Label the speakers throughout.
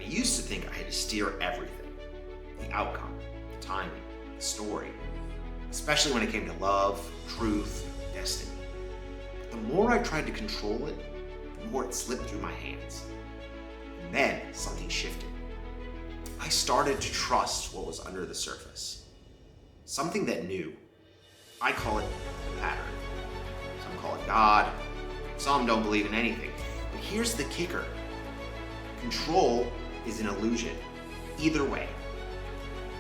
Speaker 1: used to think I had to steer everything. The outcome, the timing, the story. Especially when it came to love, truth, destiny. But the more I tried to control it, the more it slipped through my hands. And then something shifted. I started to trust what was under the surface. Something that knew. I call it a pattern. Some call it God. Some don't believe in anything. But here's the kicker. Control is an illusion. Either way.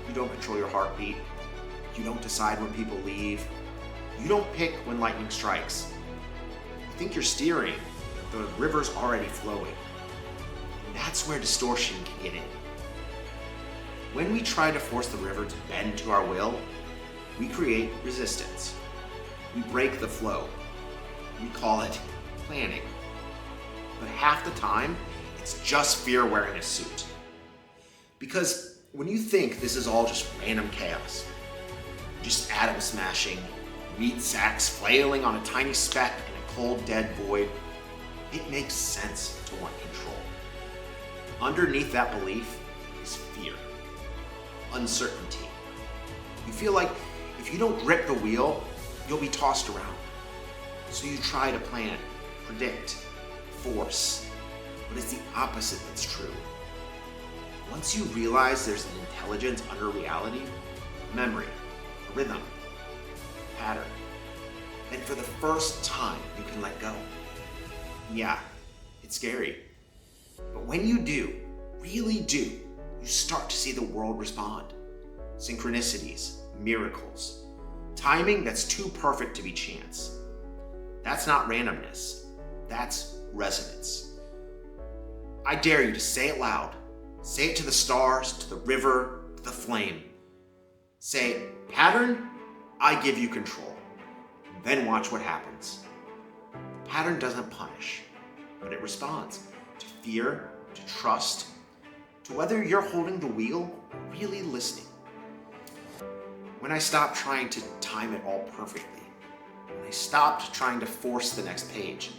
Speaker 1: You don't control your heartbeat. You don't decide when people leave. You don't pick when lightning strikes. You think you're steering, but the river's already flowing. And that's where distortion can get in. When we try to force the river to bend to our will, we create resistance. We break the flow. We call it planning. But half the time, it's just fear wearing a suit. Because when you think this is all just random chaos, just atom smashing, meat sacks flailing on a tiny speck in a cold, dead void, it makes sense to want control. Underneath that belief is fear, uncertainty. You feel like if you don't grip the wheel, you'll be tossed around. So you try to plan, predict, force, but it's the opposite that's true. Once you realize there's an intelligence under reality, memory, a rhythm, a pattern, then for the first time you can let go. Yeah, it's scary. But when you do, really do, you start to see the world respond. Synchronicities, miracles, timing that's too perfect to be chance. That's not randomness, that's resonance. I dare you to say it loud. Say it to the stars, to the river, to the flame. Say, pattern, I give you control. Then watch what happens. The pattern doesn't punish, but it responds to fear, to trust, to whether you're holding the wheel or really listening. When I stopped trying to time it all perfectly, when I stopped trying to force the next page,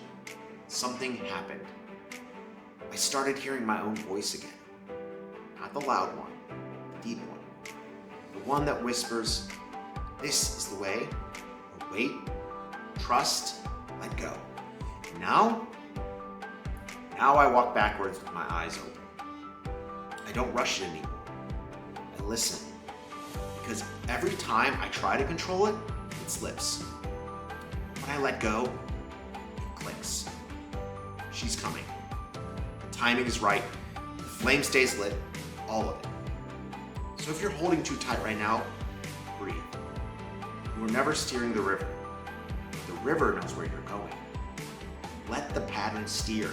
Speaker 1: something happened. I started hearing my own voice again. Not the loud one, the deep one. The one that whispers, this is the way, or wait, trust, let go. And now I walk backwards with my eyes open. I don't rush it anymore. I listen. Because every time I try to control it, it slips. When I let go, it clicks. She's coming. The timing is right. The flame stays lit. All of it. So if you're holding too tight right now, breathe. You are never steering the river. The river knows where you're going. Let the pattern steer.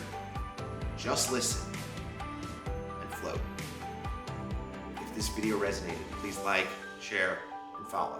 Speaker 1: Just listen and float. If this video resonated, please like, share, and follow.